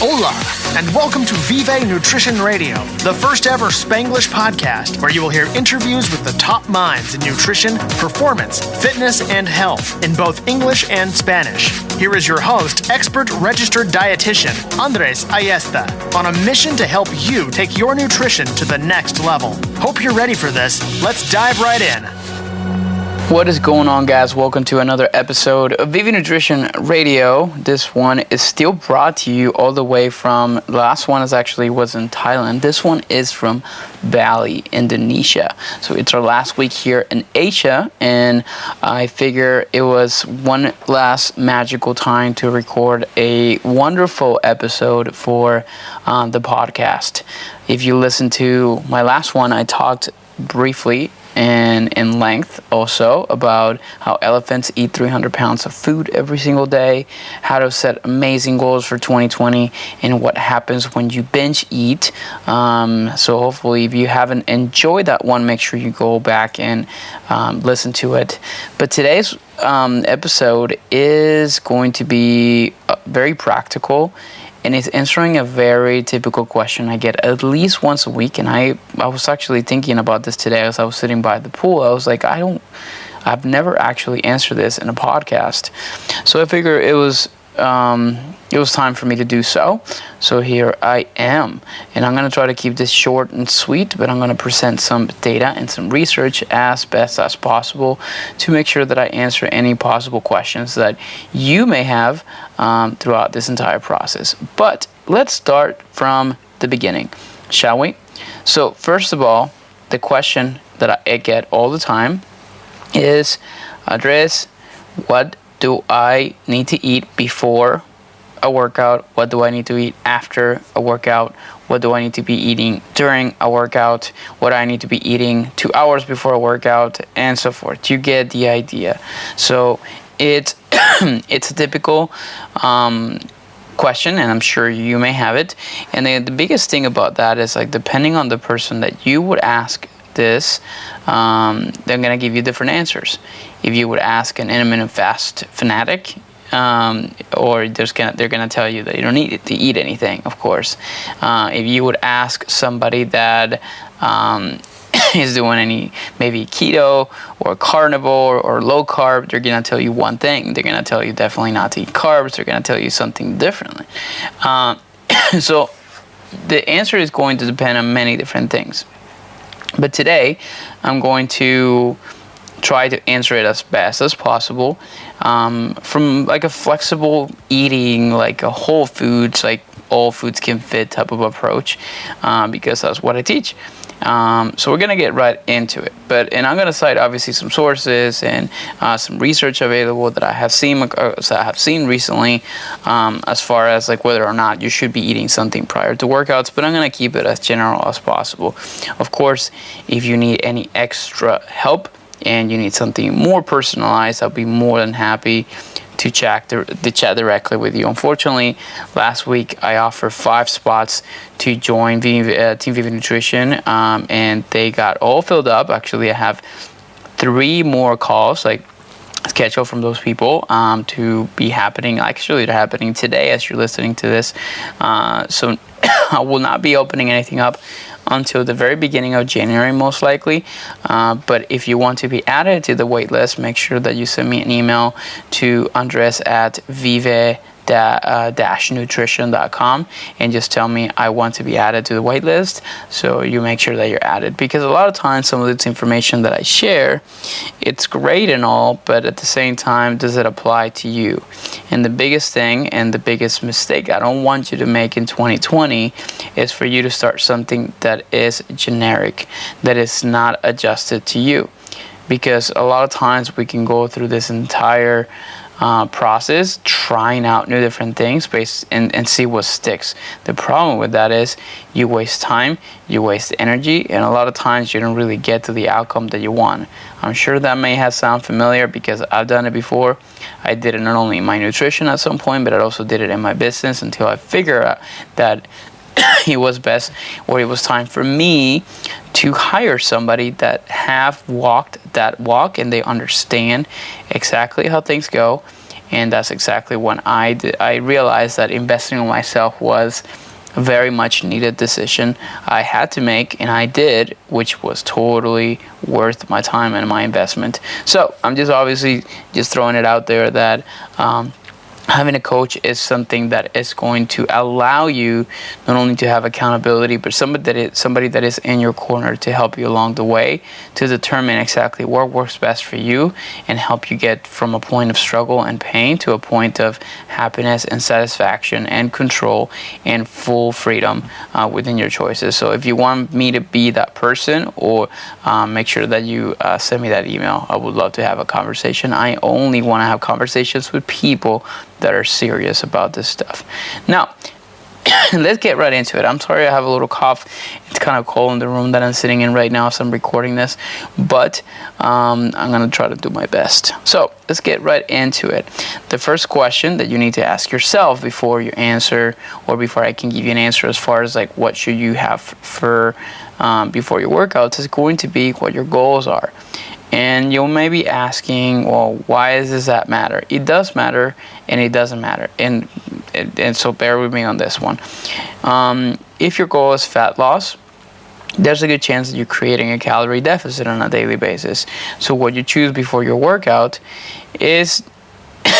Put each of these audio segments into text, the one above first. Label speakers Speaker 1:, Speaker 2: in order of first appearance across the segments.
Speaker 1: Hola, and welcome to Vive Nutrition Radio, the first ever Spanglish podcast where you will hear interviews with the top minds in nutrition, performance, fitness, and health in both English and Spanish. Here is your host, expert registered dietitian, Andres Ayesta, on a mission to help you take your nutrition to the next level. Hope you're ready for this. Let's dive right in.
Speaker 2: What is going on, guys? Welcome to another episode of Vive Nutrition Radio. This one is still brought to you all the way from, the last one was in Thailand. This one is from Bali, Indonesia. So it's our last week here in Asia, and I figure it was one last magical time to record a wonderful episode for the podcast. If you listen to my last one, I talked briefly and in length also about how elephants eat 300 pounds of food every single day, how to set amazing goals for 2020, and what happens when you binge eat. So hopefully if you haven't enjoyed that one, make sure you go back and listen to it. But today's episode is going to be very practical, and it's answering a very typical question I get at least once a week. And I was actually thinking about this today as I was sitting by the pool. I was like, I've never actually answered this in a podcast. So I figured it was time for me to do so. So here I am. And I'm going to try to keep this short and sweet, but I'm going to present some data and some research as best as possible to make sure that I answer any possible questions that you may have throughout this entire process. But let's start from the beginning, shall we? So first of all, the question that I get all the time is, Andres, what do I need to eat before a workout? What do I need to eat after a workout? What do I need to be eating during a workout? What do I need to be eating 2 hours before a workout? And so forth. You get the idea. So it's it's a typical question, and I'm sure you may have it. And the biggest thing about that is, like, depending on the person that you would ask this, they're going to give you different answers. If you would ask an intermittent fast fanatic, or they're gonna tell you that you don't need to eat anything, of course. If you would ask somebody that is doing maybe keto or carnivore or low carb, they're gonna tell you one thing. They're gonna tell you definitely not to eat carbs. They're gonna tell you something differently. So the answer is going to depend on many different things. But today, I'm going to try to answer it as best as possible from like a flexible eating, like a whole foods, like all foods can fit type of approach, because that's what I teach. So we're gonna get right into it. And I'm gonna cite obviously some sources and some research available that I have seen recently, as far as like whether or not you should be eating something prior to workouts. But I'm gonna keep it as general as possible. Of course, if you need any extra help and you need something more personalized, I'll be more than happy to chat directly with you. Unfortunately, last week I offered 5 spots to join Team Vive Nutrition, and they got all filled up. Actually, I have 3 more calls, like, scheduled from those people to be happening. Actually, they're happening today as you're listening to this. So I will not be opening anything up until the very beginning of January, most likely. But if you want to be added to the wait list, make sure that you send me an email to andres@vive-nutrition.com and just tell me I want to be added to the wait list, so you make sure that you're added. Because a lot of times some of this information that I share, it's great and all, but at the same time, does it apply to you? And the biggest thing and the biggest mistake I don't want you to make in 2020 is for you to start something that is generic, that is not adjusted to you. Because a lot of times we can go through this entire process trying out new different things and see what sticks. The problem with that is you waste time, you waste energy, and a lot of times you don't really get to the outcome that you want. I'm sure that may have sound familiar because I've done it before. I did it not only in my nutrition at some point, but I also did it in my business until I figured out that it was best, or it was time for me to hire somebody that have walked that walk and they understand exactly how things go And that's exactly when I realized that investing in myself was a very much needed decision I had to make, and I did, which was totally worth my time and my investment. So I'm just obviously just throwing it out there that having a coach is something that is going to allow you not only to have accountability, but somebody that is in your corner to help you along the way to determine exactly what works best for you and help you get from a point of struggle and pain to a point of happiness and satisfaction and control and full freedom within your choices. So if you want me to be that person, or make sure that you send me that email. I would love to have a conversation. I only want to have conversations with people that are serious about this stuff. Now, let's get right into it. I'm sorry I have a little cough. It's kind of cold in the room that I'm sitting in right now as I'm recording this, but I'm going to try to do my best. So let's get right into it. The first question that you need to ask yourself before you answer, or before I can give you an answer as far as like what should you have for before your workouts, is going to be what your goals are. And you may be asking, well, why does that matter? It does matter, and it doesn't matter. And so bear with me on this one. If your goal is fat loss, there's a good chance that you're creating a calorie deficit on a daily basis. So what you choose before your workout is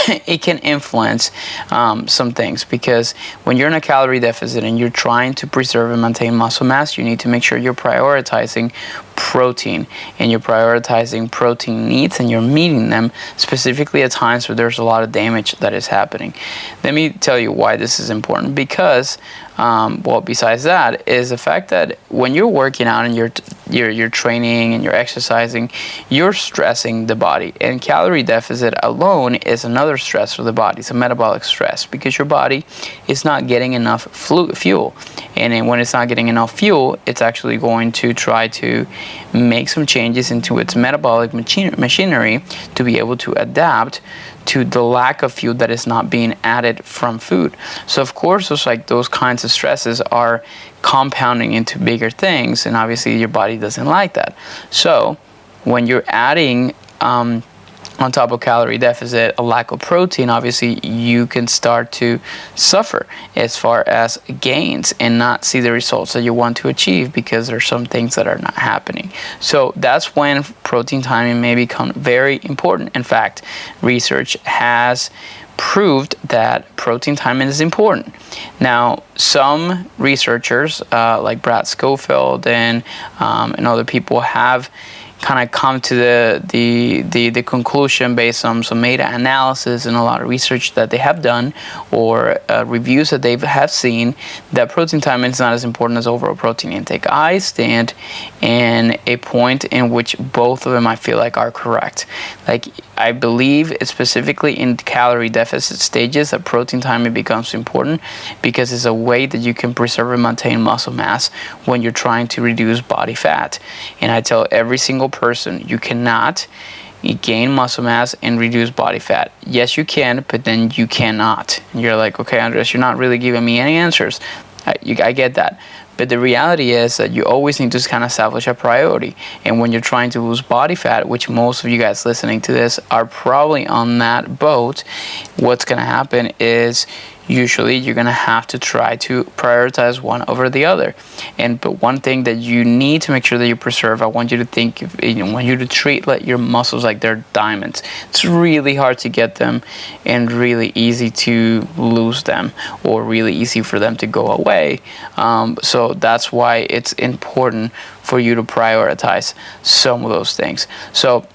Speaker 2: it can influence some things, because when you're in a calorie deficit and you're trying to preserve and maintain muscle mass, you need to make sure you're prioritizing protein, and you're prioritizing protein needs, and you're meeting them specifically at times where there's a lot of damage that is happening. Let me tell you why this is important, because well, besides that is the fact that when you're working out and you're training and you're exercising, you're stressing the body, and calorie deficit alone is another stress for the body. It's a metabolic stress, because your body is not getting enough fuel, and then when it's not getting enough fuel, it's actually going to try to make some changes into its metabolic machinery to be able to adapt to the lack of fuel that is not being added from food. So of course those kinds of stresses are compounding into bigger things, and obviously your body doesn't like that. So when you're adding on top of calorie deficit, a lack of protein, obviously you can start to suffer as far as gains and not see the results that you want to achieve, because there's some things that are not happening. So that's when protein timing may become very important. In fact, research has proved that protein timing is important. Now, some researchers like Brad Schofield and other people have kind of come to the conclusion based on some meta-analysis and a lot of research that they have done, or reviews that they have seen, that protein timing is not as important as overall protein intake. I stand in a point in which both of them I feel like are correct. Like, I believe specifically in calorie deficit stages that protein timing becomes important, because it's a way that you can preserve and maintain muscle mass when you're trying to reduce body fat. And I tell every single person, you cannot gain muscle mass and reduce body fat. Yes, you can, but then you cannot. And you're like, okay, Andres, you're not really giving me any answers. I get that. But the reality is that you always need to kind of establish a priority. And when you're trying to lose body fat, which most of you guys listening to this are probably on that boat, what's going to happen is usually you're going to have to try to prioritize one over the other. But one thing that you need to make sure that you preserve, I want you to think, I want you to treat your muscles like they're diamonds. It's really hard to get them and really easy to lose them, or really easy for them to go away. So that's why it's important for you to prioritize some of those things. So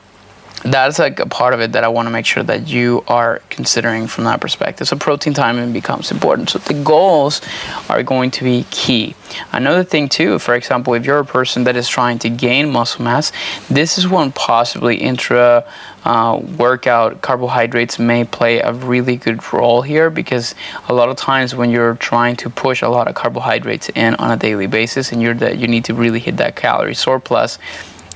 Speaker 2: that's like a part of it that I want to make sure that you are considering from that perspective. So protein timing becomes important. So the goals are going to be key. Another thing too, for example, if you're a person that is trying to gain muscle mass, this is when possibly workout carbohydrates may play a really good role here, because a lot of times when you're trying to push a lot of carbohydrates in on a daily basis, and you need to really hit that calorie surplus,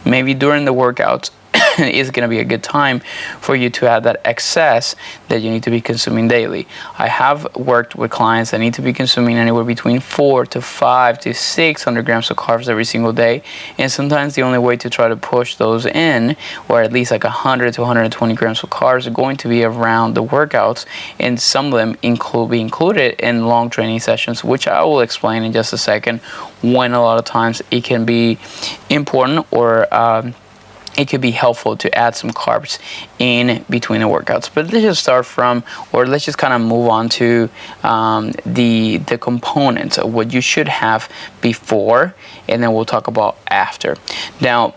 Speaker 2: maybe during the workouts, is going to be a good time for you to add that excess that you need to be consuming daily. I have worked with clients that need to be consuming anywhere between 4 to 5 to 600 grams of carbs every single day, and sometimes the only way to try to push those in, or at least like 100 to 120 grams of carbs, are going to be around the workouts, and some of them be included in long training sessions, which I will explain in just a second, when a lot of times it can be important, or it could be helpful to add some carbs in between the workouts. But let's just start from, or let's just kind of move on to the components of what you should have before, and then we'll talk about after. Now,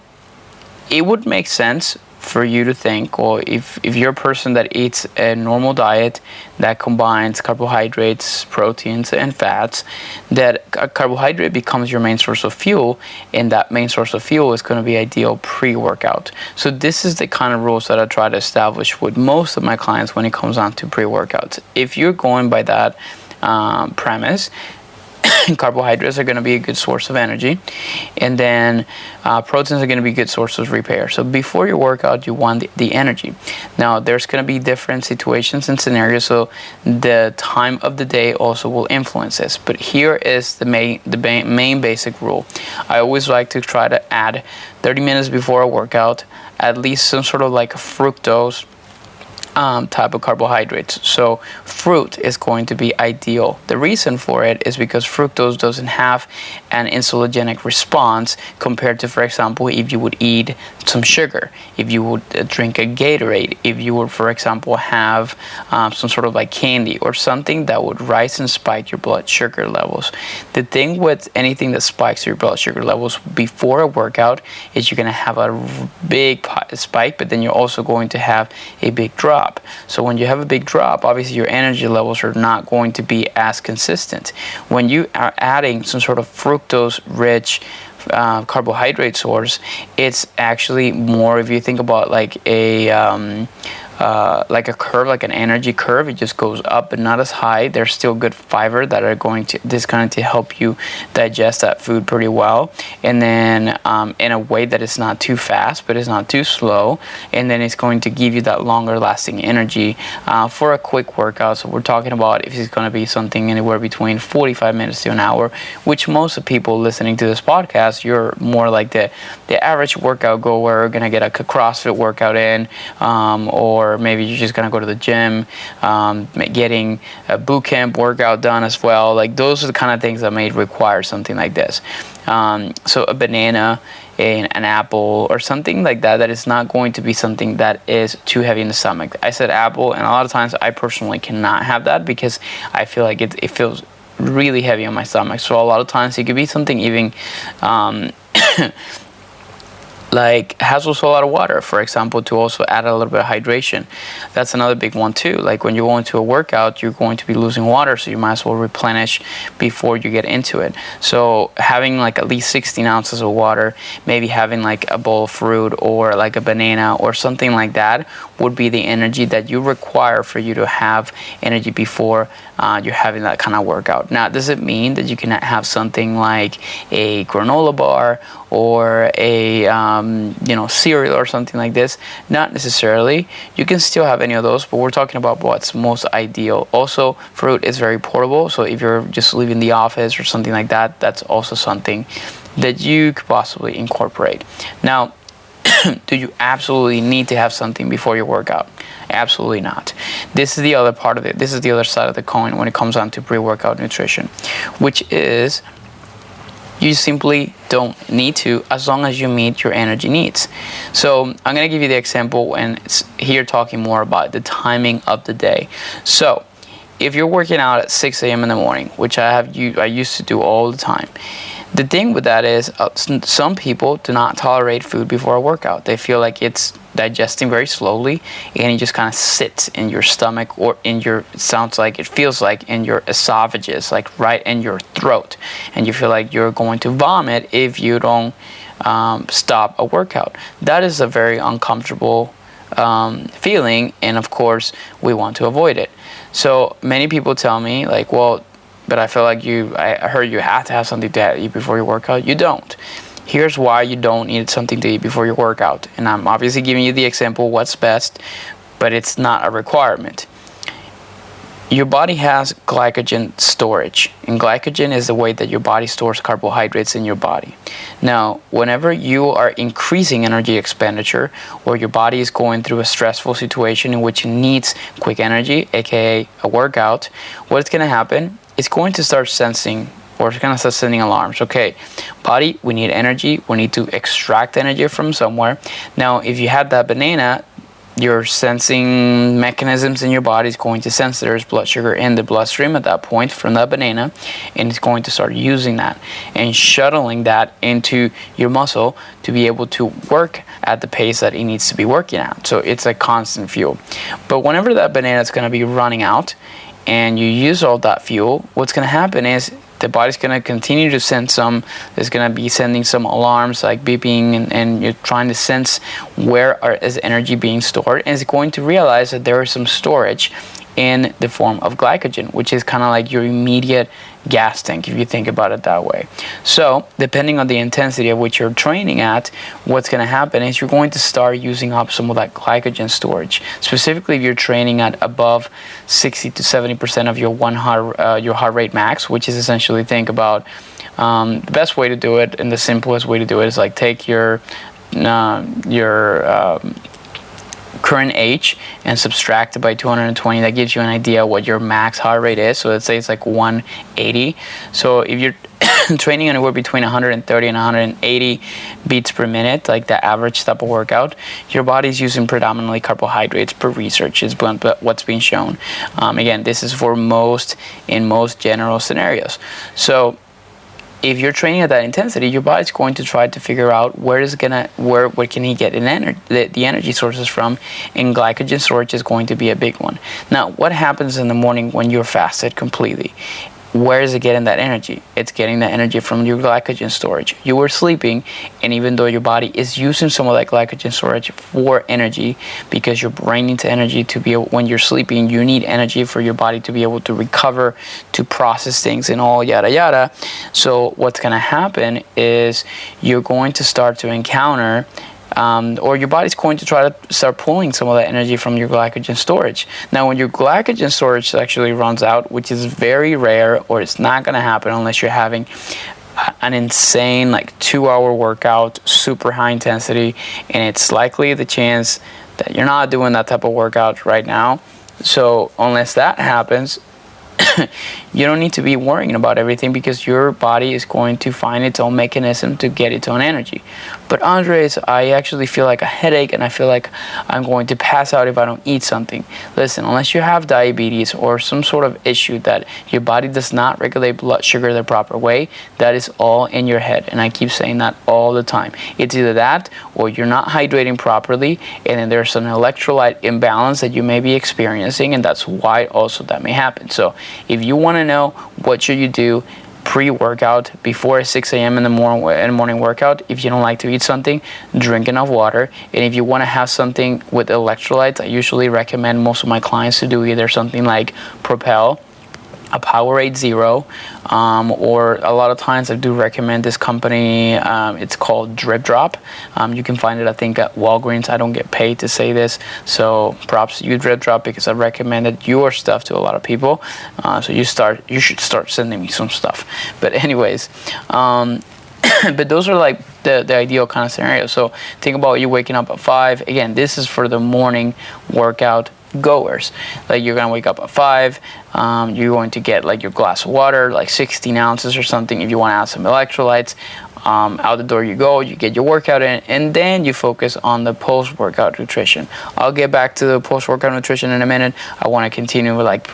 Speaker 2: it would make sense for you to think, or if you're a person that eats a normal diet that combines carbohydrates, proteins, and fats, that a carbohydrate becomes your main source of fuel, and that main source of fuel is going to be ideal pre-workout. So this is the kind of rules that I try to establish with most of my clients when it comes on to pre-workouts. If you're going by that premise, carbohydrates are going to be a good source of energy, and then proteins are going to be good sources of repair. So before your workout, you want the energy. Now, there's going to be different situations and scenarios, so the time of the day also will influence this. But here is the main basic rule. I always like to try to add 30 minutes before a workout at least some sort of like fructose type of carbohydrates. So fruit is going to be ideal. The reason for it is because fructose doesn't have an insulinogenic response compared to, for example, if you would eat some sugar, if you would drink a Gatorade, if you would, for example, have some sort of like candy or something that would rise and spike your blood sugar levels. The thing with anything that spikes your blood sugar levels before a workout is you're going to have a big spike, but then you're also going to have a big drop. So when you have a big drop, obviously your energy levels are not going to be as consistent. When you are adding some sort of fructose-rich carbohydrate source, it's actually more, if you think about like a curve, like an energy curve, it just goes up but not as high. There's still good fiber that are going to help you digest that food pretty well, and then in a way that is not too fast but it's not too slow, and then it's going to give you that longer lasting energy for a quick workout. So we're talking about if it's going to be something anywhere between 45 minutes to an hour, which most of the people listening to this podcast, you're more like the average workout goer, going to get a CrossFit workout in, or maybe you're just going to go to the gym, getting a boot camp workout done as well. Like those are the kind of things that may require something like this. So a banana, an apple, or something like that is not going to be something that is too heavy in the stomach. I said apple, and a lot of times I personally cannot have that because I feel like it feels really heavy on my stomach. So a lot of times it could be something even like has also a lot of water, for example, to also add a little bit of hydration. That's another big one too. Like when you're going to a workout, you're going to be losing water, so you might as well replenish before you get into it. So having like at least 16 ounces of water, maybe having like a bowl of fruit or like a banana or something like that would be the energy that you require for you to have energy before you're having that kind of workout. Now, does it mean that you cannot have something like a granola bar or a cereal or something like this? Not necessarily. You can still have any of those, but we're talking about what's most ideal. Also, fruit is very portable, so if you're just leaving the office or something like that, that's also something that you could possibly incorporate. Now, do you absolutely need to have something before your workout? Absolutely not. This is the other part of it. This is the other side of the coin when it comes down to pre-workout nutrition, which is you simply don't need to, as long as you meet your energy needs. So I'm going to give you the example, and it's here talking more about the timing of the day. So if you're working out at 6 a.m. in the morning, which I used to do all the time, the thing with that is some people do not tolerate food before a workout. They feel like it's digesting very slowly, and it just kind of sits in your stomach or in your, it feels like in your esophagus, like right in your throat, and you feel like you're going to vomit if you don't stop a workout. That is a very uncomfortable feeling, and of course we want to avoid it. So many people tell me like, well, but I feel like I heard you have to have something to eat before your workout. You don't. Here's why you don't need something to eat before your workout. And I'm obviously giving you the example what's best, but it's not a requirement. Your body has glycogen storage, and glycogen is the way that your body stores carbohydrates in your body. Now, whenever you are increasing energy expenditure, or your body is going through a stressful situation in which it needs quick energy, aka a workout, what's going to happen? It's going to start sensing, or it's going to start sending alarms. Okay, body, we need energy. We need to extract energy from somewhere. Now, if you had that banana, your sensing mechanisms in your body is going to sense there's blood sugar in the bloodstream at that point from that banana, and it's going to start using that and shuttling that into your muscle to be able to work at the pace that it needs to be working at. So it's a constant fuel. But whenever that banana is going to be running out and you use all that fuel, what's going to happen is the body's going to continue to send it's going to be sending some alarms like beeping, and you're trying to sense where is energy being stored, and it's going to realize that there is some storage in the form of glycogen, which is kind of like your immediate gas tank if you think about it that way. So depending on the intensity of which you're training at, what's going to happen is you're going to start using up some of that glycogen storage. Specifically, if you're training at above 60 to 70% of your heart rate max, which is essentially, think about the best way to do it and the simplest way to do it is like take your current age and subtract it by 220. That gives you an idea what your max heart rate is. So let's say it's like 180. So if you're training anywhere between 130 and 180 beats per minute, like the average type of workout, your body's using predominantly carbohydrates per research is what's being shown. Again, this is for in most general scenarios. So if you're training at that intensity, your body's going to try to figure out where can he get the energy sources from, and glycogen storage is going to be a big one. Now, what happens in the morning when you're fasted completely? Where is it getting that energy? It's getting that energy from your glycogen storage. You were sleeping, and even though your body is using some of that glycogen storage for energy, because your brain needs energy to be able, when you're sleeping, you need energy for your body to be able to recover, to process things, and all yada yada. So what's going to happen is you're going to start to encounter or your body's going to try to start pulling some of that energy from your glycogen storage. Now, when your glycogen storage actually runs out, which is very rare, or it's not going to happen unless you're having an insane 2-hour workout, super high intensity, and it's likely the chance that you're not doing that type of workout right now. So unless that happens, you don't need to be worrying about everything, because your body is going to find its own mechanism to get its own energy. But Andres, I actually feel like a headache, and I feel like I'm going to pass out if I don't eat something. Listen, unless you have diabetes or some sort of issue that your body does not regulate blood sugar the proper way, that is all in your head. And I keep saying that all the time. It's either that, or you're not hydrating properly, and then there's an electrolyte imbalance that you may be experiencing, and that's why also that may happen. So if you want to know what should you do pre-workout, before 6 a.m. in the morning workout, if you don't like to eat something, drink enough water. And if you want to have something with electrolytes, I usually recommend most of my clients to do either something like Propel, a Powerade Zero, or a lot of times I do recommend this company. It's called Drip Drop. You can find it, I think, at Walgreens. I don't get paid to say this, so props to you, Drip Drop, because I recommended your stuff to a lot of people. So you should start sending me some stuff. But anyways, but those are the ideal kind of scenario. So think about you waking up at 5. Again, this is for the morning workout goers. You're gonna wake up at 5. You're going to get your glass of water, 16 ounces or something, if you want to add some electrolytes. Out the door you go, you get your workout in, and then you focus on the post-workout nutrition. I'll get back to the post-workout nutrition in a minute. I want to continue with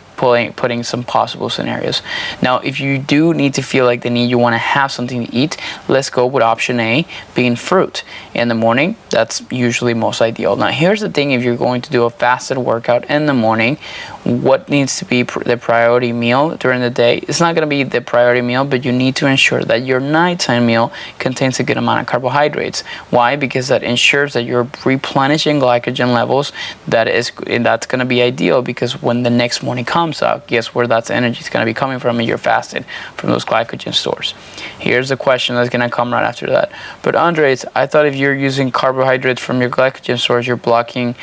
Speaker 2: putting some possible scenarios. Now, if you do need to feel the need, you want to have something to eat, let's go with option A, being fruit. In the morning, that's usually most ideal. Now, here's the thing: if you're going to do a fasted workout in the morning, what needs to be the priority meal during the day? It's not going to be the priority meal, but you need to ensure that your nighttime meal contains a good amount of carbohydrates. Why? Because that ensures that you're replenishing glycogen levels. That's going to be ideal, because when the next morning comes, comes out, guess where that energy is going to be coming from? And you're fasted from those glycogen stores. Here's the question that's going to come right after that. But Andres, I thought if you're using carbohydrates from your glycogen stores, you're blocking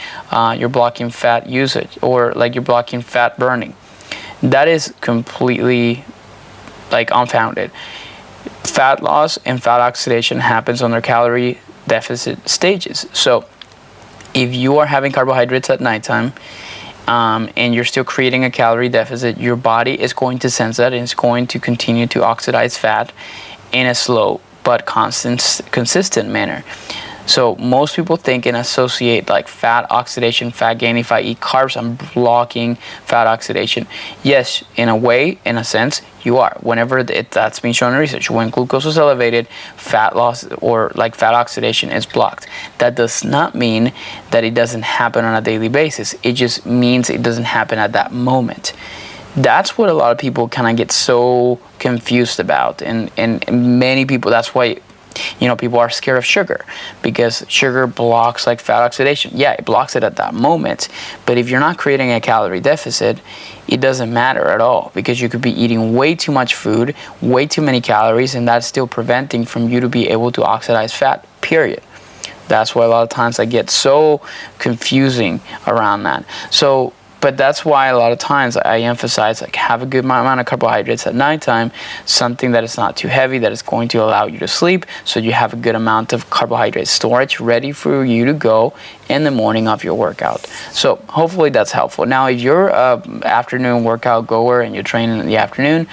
Speaker 2: fat usage, or like you're blocking fat burning. That is completely like unfounded. Fat loss and fat oxidation happens on their calorie deficit stages. So if you are having carbohydrates at nighttime, and you're still creating a calorie deficit, your body is going to sense that, and it's going to continue to oxidize fat in a slow but consistent manner. So most people think and associate like fat oxidation, fat gain. If I eat carbs, I'm blocking fat oxidation. Yes, in a way, in a sense, you are. Whenever that's been shown in research, when glucose is elevated, fat loss or like fat oxidation is blocked. That does not mean that it doesn't happen on a daily basis. It just means it doesn't happen at that moment. That's what a lot of people kind of get so confused about, and many people, that's why people are scared of sugar, because sugar blocks like fat oxidation. Yeah, it blocks it at that moment, but if you're not creating a calorie deficit, it doesn't matter at all, because you could be eating way too much food, way too many calories, and that's still preventing from you to be able to oxidize fat, period. That's why a lot of times I get so confusing around that. But that's why a lot of times I emphasize like have a good amount of carbohydrates at nighttime, something that is not too heavy, that is going to allow you to sleep, so you have a good amount of carbohydrate storage ready for you to go in the morning of your workout. So hopefully that's helpful. Now, if you're an afternoon workout goer and you're training in the afternoon,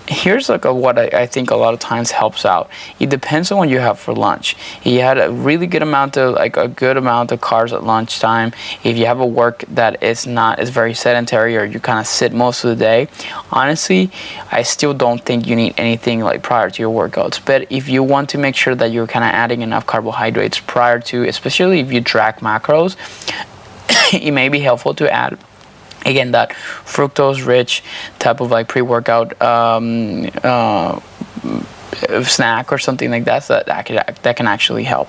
Speaker 2: here's like what I think a lot of times helps out. It depends on what you have for lunch. If you had a really good amount of carbs at lunchtime, if you have a work that is very sedentary, or you kind of sit most of the day, honestly, I still don't think you need anything like prior to your workouts. But if you want to make sure that you're kind of adding enough carbohydrates prior to, especially if you track macros, it may be helpful to add, again, that fructose-rich type of like pre-workout snack or something like that, so that can actually help.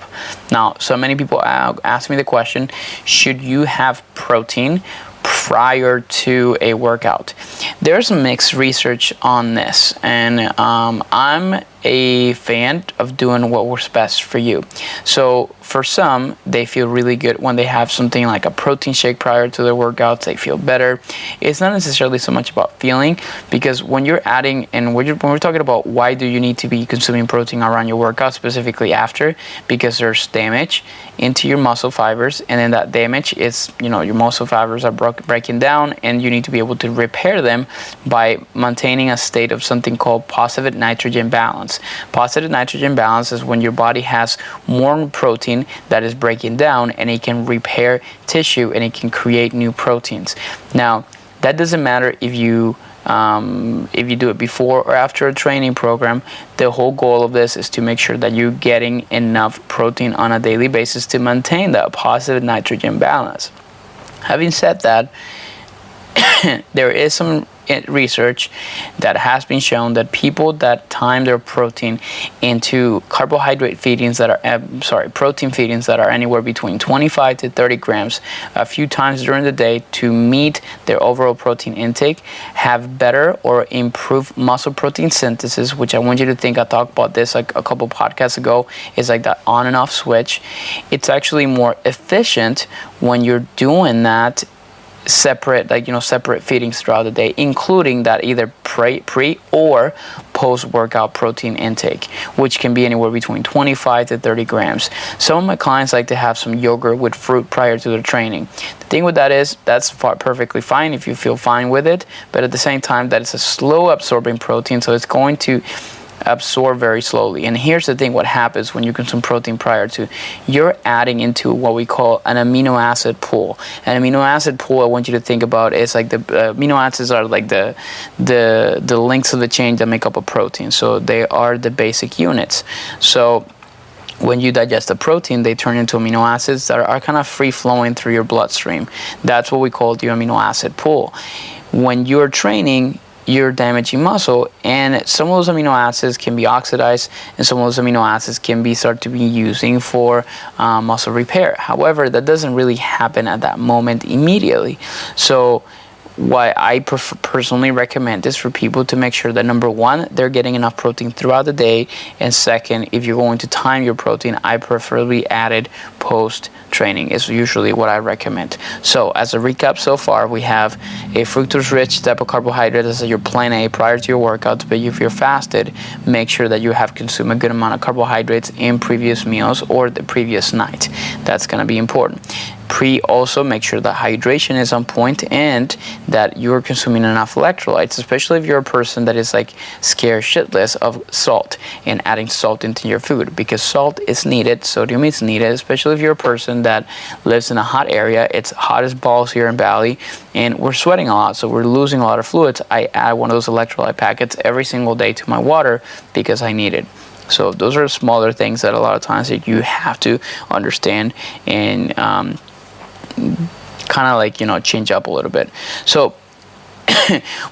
Speaker 2: Now, so many people ask me the question, should you have protein prior to a workout? There's mixed research on this, and I'm a fan of doing what works best for you. So for some, they feel really good when they have something like a protein shake prior to their workouts. They feel better. It's not necessarily so much about feeling, because when you're adding, and when we're talking about why do you need to be consuming protein around your workout, specifically after, because there's damage into your muscle fibers, and then that damage is, your muscle fibers are breaking down, and you need to be able to repair them by maintaining a state of something called positive nitrogen balance. Positive nitrogen balance is when your body has more protein that is breaking down, and it can repair tissue and it can create new proteins. Now, that doesn't matter if you do it before or after a training program. The whole goal of this is to make sure that you're getting enough protein on a daily basis to maintain that positive nitrogen balance. Having said that, there is some research that has been shown that people that time their protein into protein feedings that are anywhere between 25 to 30 grams a few times during the day to meet their overall protein intake have better or improved muscle protein synthesis, which I want you to think, I talked about this like a couple podcasts ago, is like that on and off switch. It's actually more efficient when you're doing that separate feedings throughout the day, including that either pre or post-workout protein intake, which can be anywhere between 25 to 30 grams. Some of my clients like to have some yogurt with fruit prior to their training. The thing with that is, that's perfectly fine if you feel fine with it, but at the same time, that it's a slow absorbing protein, so it's going to absorb very slowly. And here's the thing, what happens when you consume protein prior to, you're adding into what we call an amino acid pool. An amino acid pool, I want you to think about, is like the amino acids are like the links of the chain that make up a protein. So they are the basic units. So when you digest a protein, they turn into amino acids that are kind of free flowing through your bloodstream. That's what we call the amino acid pool. When you're training, you're damaging muscle, and some of those amino acids can be oxidized, and some of those amino acids can be started to be using for muscle repair. However, that doesn't really happen at that moment immediately. So why I personally recommend this for people to make sure that number one, they're getting enough protein throughout the day, and second, if you're going to time your protein, I preferably add it post training is usually what I recommend. So as a recap so far, we have a fructose rich type of carbohydrate as your plan A prior to your workouts, but if you're fasted, make sure that you have consumed a good amount of carbohydrates in previous meals or the previous night. That's going to be important. Also make sure that hydration is on point and that you're consuming enough electrolytes, especially if you're a person that is like scared shitless of salt and adding salt into your food, because salt is needed, sodium is needed, especially if you're a person that lives in a hot area. It's hot as balls here in Bali and we're sweating a lot, so we're losing a lot of fluids. I add one of those electrolyte packets every single day to my water because I need it. So those are smaller things that a lot of times that you have to understand and kind of like, you know, change up a little bit. So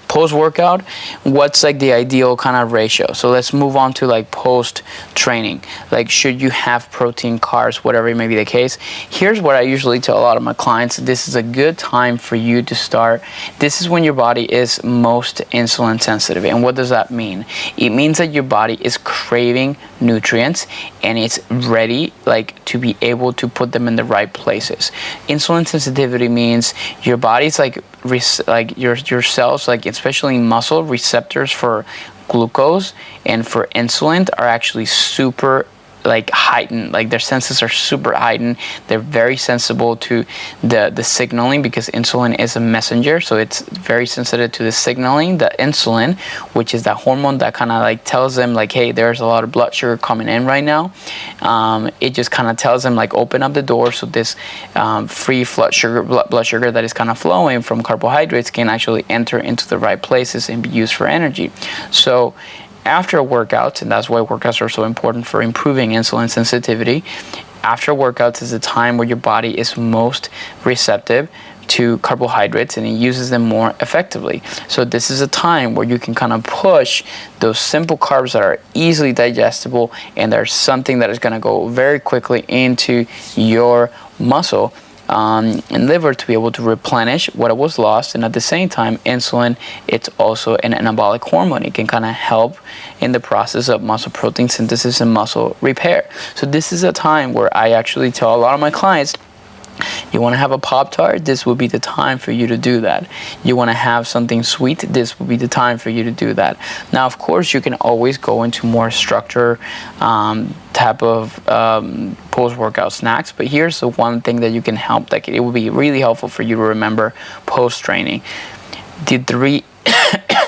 Speaker 2: post-workout, what's like the ideal kind of ratio? So let's move on to like post-training. Like, should you have protein, carbs, whatever may be the case? Here's what I usually tell a lot of my clients. This is a good time for you to start. This is when your body is most insulin sensitive. And what does that mean? It means that your body is craving nutrients and it's ready like to be able to put them in the right places. Insulin sensitivity means your body's like your cells, like especially muscle receptors for glucose and for insulin are actually super like heightened, like their senses are super heightened. They're very sensible to the signaling because insulin is a messenger, so it's very sensitive to the signaling, the insulin, which is that hormone that kind of like tells them like, hey, there's a lot of blood sugar coming in right now. It just kind of tells them like, open up the door so this free blood sugar that is kind of flowing from carbohydrates can actually enter into the right places and be used for energy. So after workouts, and that's why workouts are so important for improving insulin sensitivity, after workouts is a time where your body is most receptive to carbohydrates and it uses them more effectively. So this is a time where you can kind of push those simple carbs that are easily digestible and there's something that is going to go very quickly into your muscle and liver to be able to replenish what was lost. And at the same time, insulin, it's also an anabolic hormone. It can kind of help in the process of muscle protein synthesis and muscle repair. So this is a time where I actually tell a lot of my clients, you want to have a Pop-Tart, this would be the time for you to do that. You want to have something sweet, this would be the time for you to do that. Now, of course, you can always go into more structure type of post-workout snacks, but here's the one thing that you can help, like it would be really helpful for you to remember post-training.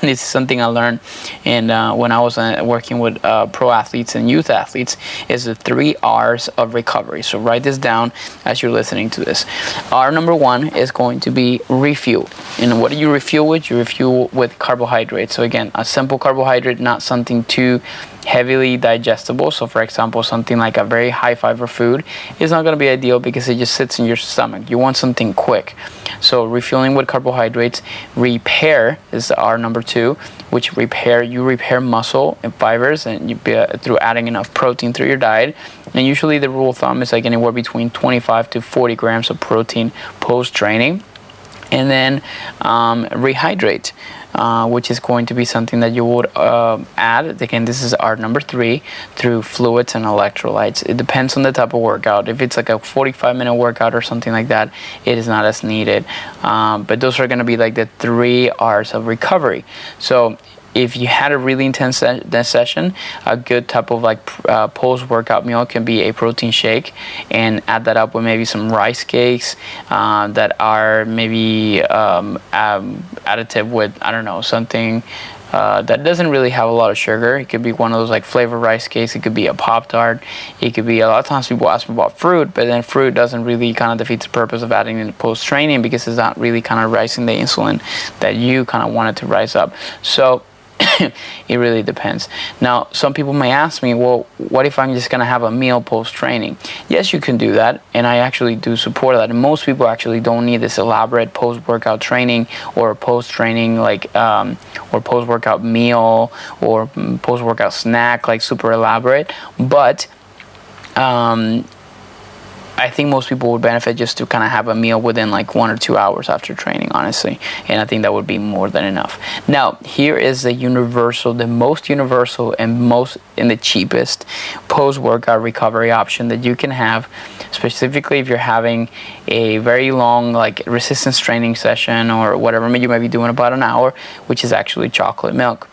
Speaker 2: This is something I learned and when I was working with pro athletes and youth athletes, is the 3 R's of recovery. So write this down as you're listening to this. R number 1 is going to be refuel. And what do you refuel with? You refuel with carbohydrates. So again, a simple carbohydrate, not something too heavily digestible. So for example, something like a very high fiber food is not going to be ideal because it just sits in your stomach. You want something quick. So refueling with carbohydrates. Repair is the R number 2, which you repair muscle and fibers and through adding enough protein through your diet. And usually the rule of thumb is like anywhere between 25 to 40 grams of protein post training. And then rehydrate, which is going to be something that you would add. Again, this is our number 3, through fluids and electrolytes. It depends on the type of workout. If it's like a 45-minute workout or something like that, it is not as needed. But those are going to be like the 3 R's of recovery. So if you had a really intense session, a good type of like post-workout meal can be a protein shake, and add that up with maybe some rice cakes that are maybe additive with, I don't know, something that doesn't really have a lot of sugar. It could be one of those like flavored rice cakes. It could be a Pop-Tart. It could be, a lot of times people ask me about fruit, but then fruit doesn't really kind of defeat the purpose of adding in post-training because it's not really kind of rising the insulin that you kind of wanted to rise up. So it really depends. Now, some people may ask me, well, what if I'm just going to have a meal post-training? Yes, you can do that, and I actually do support that. And most people actually don't need this elaborate post-workout training or post-training like or post-workout meal or post-workout snack like super elaborate. But I think most people would benefit just to kind of have a meal within like 1 or 2 hours after training, honestly. And I think that would be more than enough. Now, here is the most universal and the cheapest post-workout recovery option that you can have, specifically if you're having a very long like resistance training session or whatever. You might be doing about an hour, which is actually chocolate milk.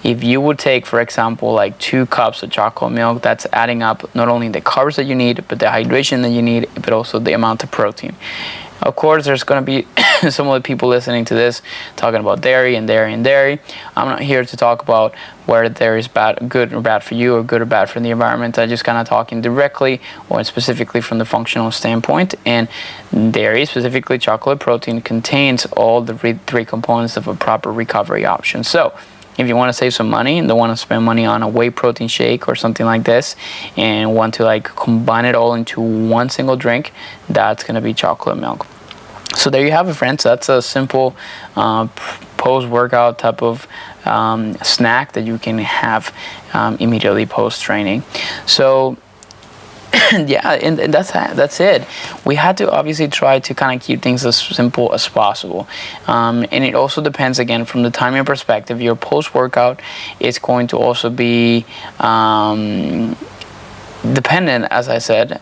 Speaker 2: If you would take, for example, like 2 cups of chocolate milk, that's adding up not only the carbs that you need, but the hydration that you need, but also the amount of protein. Of course, there's going to be some of the people listening to this talking about dairy. I'm not here to talk about whether dairy is good or bad for you, or good or bad for the environment. I'm just kind of talking directly or specifically from the functional standpoint. And dairy, specifically chocolate protein, contains all the 3 components of a proper recovery option. So if you want to save some money and don't want to spend money on a whey protein shake or something like this, and want to like combine it all into one single drink, that's going to be chocolate milk. So there you have it, friends. That's a simple post-workout type of snack that you can have immediately post-training. So yeah, and that's it. We had to obviously try to kind of keep things as simple as possible, and it also depends, again, from the timing perspective. Your post-workout is going to also be dependent, as I said,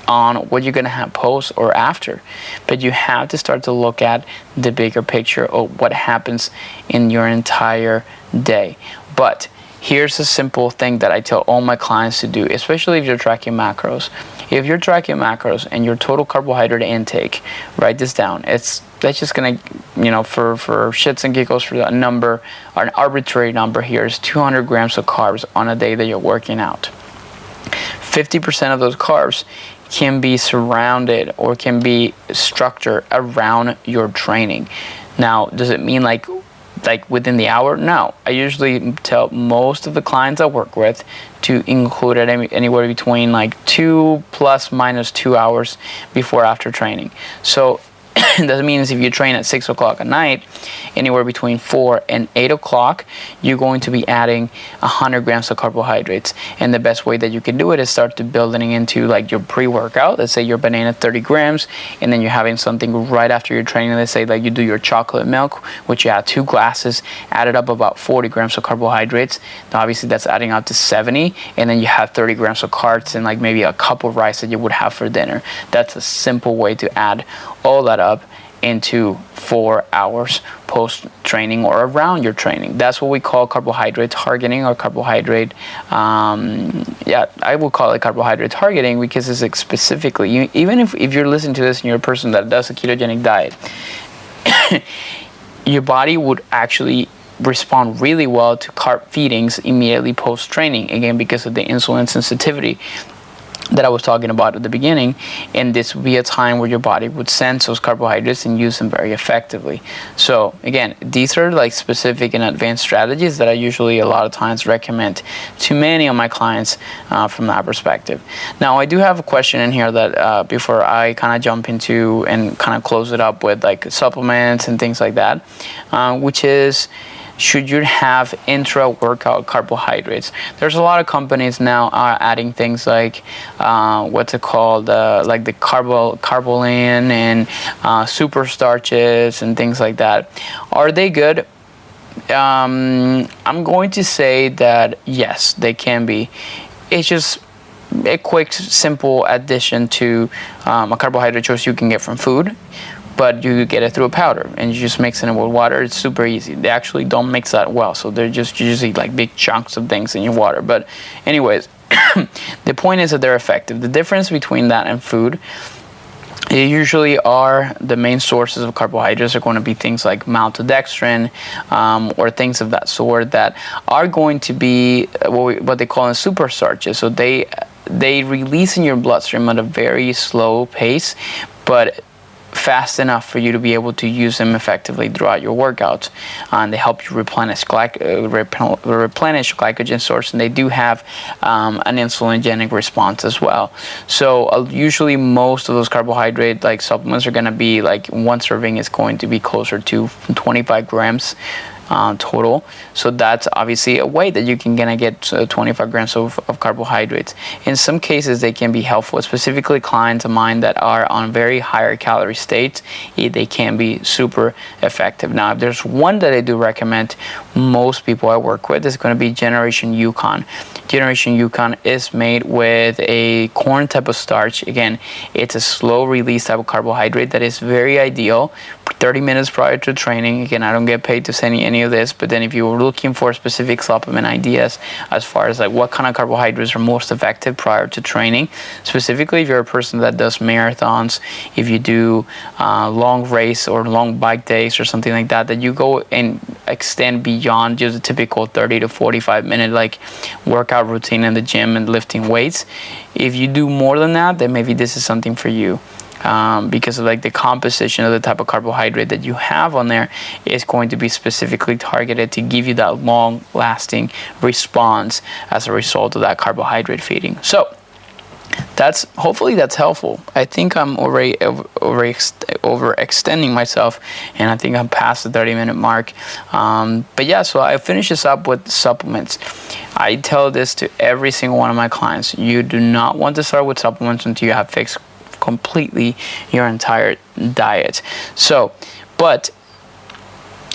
Speaker 2: on what you're going to have post or after. But you have to start to look at the bigger picture of what happens in your entire day. But here's a simple thing that I tell all my clients to do, especially if you're tracking macros. If you're tracking macros and your total carbohydrate intake, write this down. That's just gonna, for shits and giggles, for a number, or an arbitrary number here, is 200 grams of carbs on a day that you're working out. 50% of those carbs can be surrounded or can be structured around your training. Now, does it mean like within the hour? No. I usually tell most of the clients I work with to include it anywhere between like 2 plus minus 2 hours before after training. So that means if you train at 6 o'clock at night, anywhere between 4 and 8 o'clock, you're going to be adding 100 grams of carbohydrates. And the best way that you can do it is start to building into like your pre-workout. Let's say your banana 30 grams, and then you're having something right after your training. Let's say like you do your chocolate milk, which you add 2 glasses, added up about 40 grams of carbohydrates. Now obviously that's adding up to 70, and then you have 30 grams of carbs and like maybe a cup of rice that you would have for dinner. That's a simple way to add all that up into 4 hours post-training or around your training. That's what we call carbohydrate targeting, or carbohydrate, I will call it carbohydrate targeting, because it's specifically, even if you're listening to this and you're a person that does a ketogenic diet, your body would actually respond really well to carb feedings immediately post-training, again, because of the insulin sensitivity that I was talking about at the beginning. And this would be a time where your body would sense those carbohydrates and use them very effectively. So again, these are like specific and advanced strategies that I usually a lot of times recommend to many of my clients from that perspective. Now I do have a question in here that before I kind of jump into and kind of close it up with like supplements and things like that, which is, should you have intra-workout carbohydrates? There's a lot of companies now are adding things like what's it called, like the carbolin and super starches and things like that. Are they good? I'm going to say that yes, they can be. It's just a quick, simple addition to a carbohydrate source you can get from food, but you get it through a powder and you just mix it in with water. It's super easy. They actually don't mix that well, so they're just usually like big chunks of things in your water. But anyways, the point is that they're effective. The difference between that and food, they usually are, the main sources of carbohydrates are going to be things like maltodextrin or things of that sort that are going to be what they call super starches. So they release in your bloodstream at a very slow pace, but fast enough for you to be able to use them effectively throughout your workouts. And they help you replenish glycogen source, and they do have an insulinogenic response as well. So usually most of those carbohydrate like supplements are going to be like, one serving is going to be closer to 25 grams total. So that's obviously a way that you can gonna get 25 grams of carbohydrates. In some cases, they can be helpful, specifically clients of mine that are on very higher calorie states. They can be super effective. Now, if there's one that I do recommend most people I work with, is going to be Generation Yukon. Generation Yukon is made with a corn type of starch. Again, it's a slow release type of carbohydrate that is very ideal 30 minutes prior to training. Again, I don't get paid to send you any of this, but then if you're looking for specific supplement ideas as far as like what kind of carbohydrates are most effective prior to training, specifically if you're a person that does marathons, if you do long race or long bike days or something like that, that you go and extend beyond just a typical 30 to 45 minute like workout routine in the gym and lifting weights. If you do more than that, then maybe this is something for you. Because of like the composition of the type of carbohydrate that you have on there is going to be specifically targeted to give you that long lasting response as a result of that carbohydrate feeding. So hopefully that's helpful. I think I'm already overextending myself, and I think I'm past the 30-minute mark. But yeah, so I finish this up with supplements. I tell this to every single one of my clients. You do not want to start with supplements until you have fixed completely your entire diet. So, but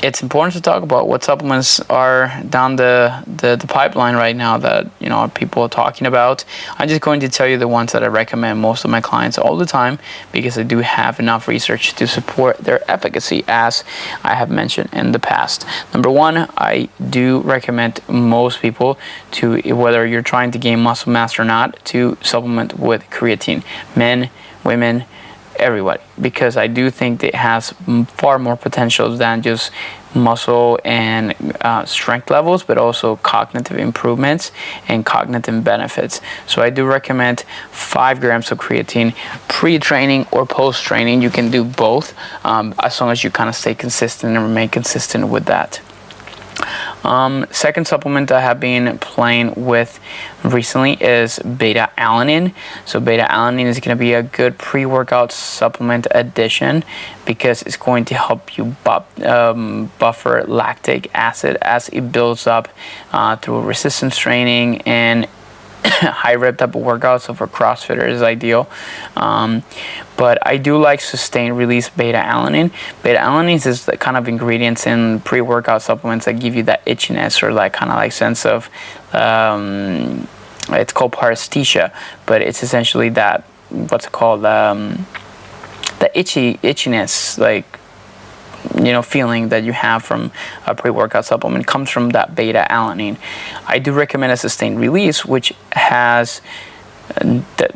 Speaker 2: it's important to talk about what supplements are down the pipeline right now that people are talking about. I'm just going to tell you the ones that I recommend most of my clients all the time, because I do have enough research to support their efficacy, as I have mentioned in the past. Number one, I do recommend most people to, whether you're trying to gain muscle mass or not, to supplement with creatine. Men, women, everybody, because I do think it has far more potential than just muscle and strength levels, but also cognitive improvements and cognitive benefits. So I do recommend 5 grams of creatine pre-training or post-training. You can do both, as long as you kind of stay consistent and remain consistent with that. Second supplement I have been playing with recently is beta-alanine. So beta-alanine is going to be a good pre-workout supplement addition, because it's going to help you buffer lactic acid as it builds up through resistance training and high rep type of workouts. So for CrossFitters is ideal. But I do like sustained release beta-alanine. Beta-alanine is the kind of ingredients in pre-workout supplements that give you that itchiness or like kind of like sense of it's called paresthesia, but it's essentially that, what's it called, the itchiness, like, feeling that you have from a pre-workout supplement comes from that beta-alanine. I do recommend a sustained release, which it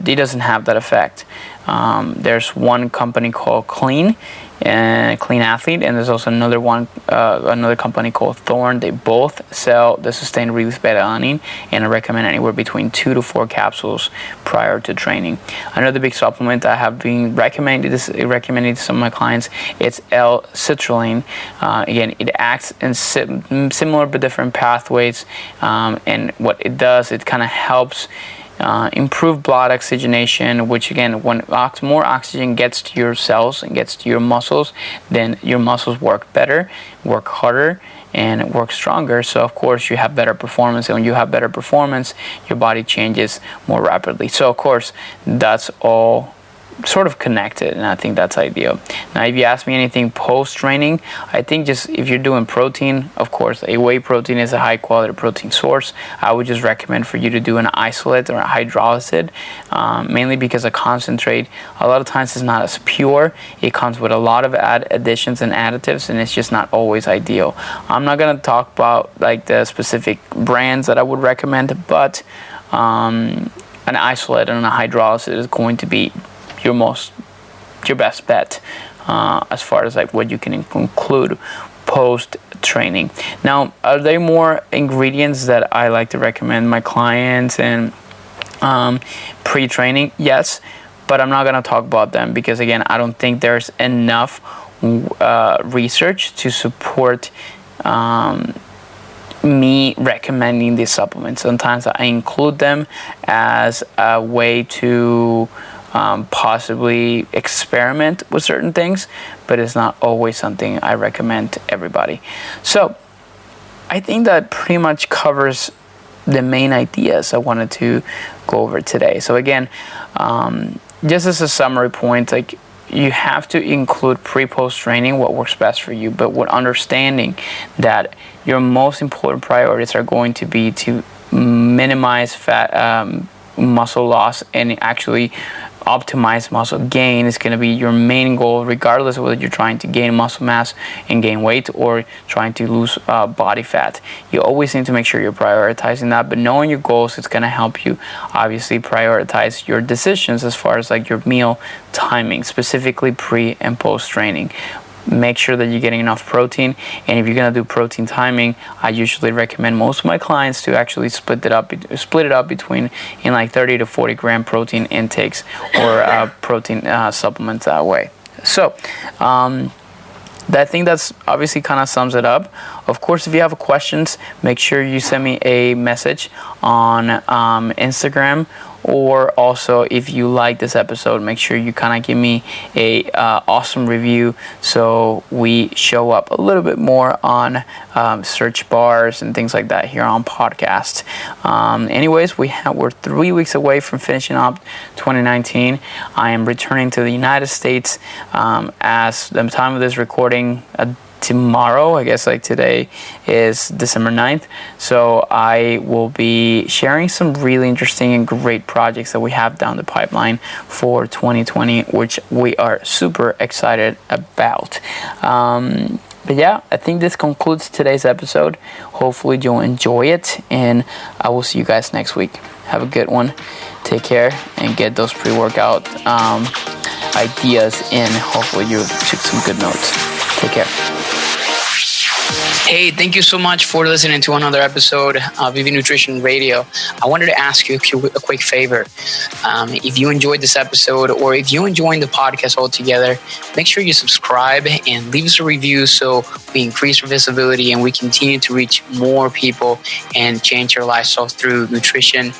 Speaker 2: doesn't have that effect. There's one company called Clean Athlete, and there's also another company called Thorne. They both sell the sustained release beta-alanine, and I recommend anywhere between 2 to 4 capsules prior to training. Another big supplement I have been recommended to some of my clients, it's L-citrulline. Again, it acts in similar but different pathways, and what it does, it kind of helps improve blood oxygenation, which again, when more oxygen gets to your cells and gets to your muscles, then your muscles work better, work harder, and work stronger. So of course you have better performance, and when you have better performance, your body changes more rapidly. So of course that's all sort of connected, and I think that's ideal. Now, if you ask me anything post-training, I think just if you're doing protein, of course, a whey protein is a high-quality protein source. I would just recommend for you to do an isolate or a hydrolyzed, mainly because a concentrate, a lot of times, is not as pure. It comes with a lot of additions and additives, and it's just not always ideal. I'm not going to talk about like the specific brands that I would recommend, but an isolate and a hydrolyzed is going to be your best bet as far as like what you can include post training. Now, are there more ingredients that I like to recommend my clients and pre-training? Yes, but I'm not going to talk about them, because again, I don't think there's enough research to support me recommending these supplements. Sometimes I include them as a way to possibly experiment with certain things, but it's not always something I recommend to everybody. So I think that pretty much covers the main ideas I wanted to go over today. So again, just as a summary point, like, you have to include pre-post training what works best for you, but with understanding that your most important priorities are going to be to minimize fat, muscle loss, and actually optimize muscle gain is going to be your main goal, regardless of whether you're trying to gain muscle mass and gain weight or trying to lose body fat. You always need to make sure you're prioritizing that, but knowing your goals is going to help you obviously prioritize your decisions as far as like your meal timing, specifically pre and post training. Make sure that you're getting enough protein, and if you're gonna do protein timing, I usually recommend most of my clients to actually split it up between in like 30 to 40 gram protein intakes or protein supplements that way. So I think that's obviously kind of sums it up. Of course, if you have questions, make sure you send me a message on Instagram, or also if you like this episode, make sure you kind of give me a awesome review so we show up a little bit more on search bars and things like that here on podcast. Anyways, we're 3 weeks away from finishing up 2019. I am returning to the United States as the time of this recording tomorrow. I guess like today is December 9th. So I will be sharing some really interesting and great projects that we have down the pipeline for 2020, which we are super excited about. But yeah, I think this concludes today's episode. Hopefully you'll enjoy it, and I will see you guys next week. Have a good one. Take care and get those pre-workout ideas in. Hopefully you took some good notes. Take care. Hey, thank you so much for listening to another episode of VV Nutrition Radio. I wanted to ask you a quick favor. If you enjoyed this episode, or if you're enjoying the podcast altogether, make sure you subscribe and leave us a review so we increase our visibility and we continue to reach more people and change their lifestyle through nutrition,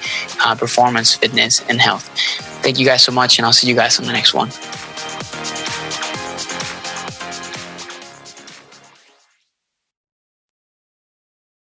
Speaker 2: performance, fitness, and health. Thank you guys so much, and I'll see you guys on the next one.